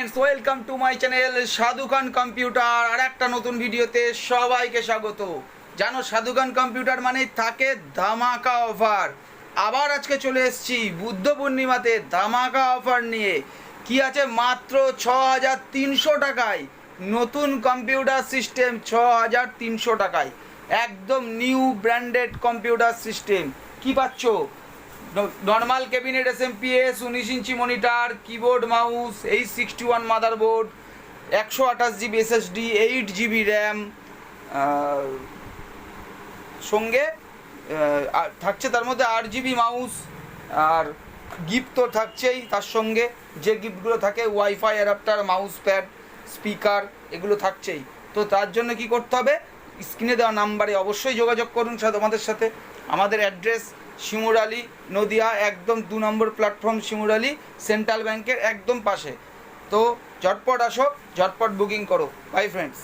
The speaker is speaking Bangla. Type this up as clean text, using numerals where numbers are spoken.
ওয়েলকাম টু মাই চ্যানেল সাধু খান কম্পিউটার। আর একটা নতুন ভিডিওতে সবাইকে স্বাগত। জানো সাধু খান কম্পিউটার মানে থাকে ধামাকা অফার। আবার আজকে চলে এসেছি বুদ্ধ পূর্ণিমাতে ধামাকা অফার নিয়ে। কি আছে মাত্র 6,300 টাকায় নতুন কম্পিউটার সিস্টেম, 6,300 টাকায় একদম নিউ ব্র্যান্ডেড কম্পিউটার সিস্টেম। কি পাচ্ছ? নর্মাল ক্যাবিনেট এসএমপিএস, 19 ইঞ্চি monitor, keyboard mouse, H61 motherboard, 128 GB SSD, 8 GB RAM, সঙ্গে থাকছে তার মধ্যে 8 GB মাউস। আর গিফট তো থাকছেই তার সঙ্গে, যে গিফটগুলো থাকে wifi adapter, mouse pad, speaker, এগুলো থাকছেই। তো তার জন্য কি করতে হবে? স্ক্রিনে দেওয়া নাম্বারে অবশ্যই যোগাযোগ করুন আমাদের সাথে। আমাদের অ্যাড্রেস শিমুরালি, নদিয়া, একদম 2 নম্বর প্ল্যাটফর্ম শিমুরালি, সেন্ট্রাল ব্যাংকের একদম পাশে। তো ঝটপট আসো, ঝটপট বুকিং করো। By friends.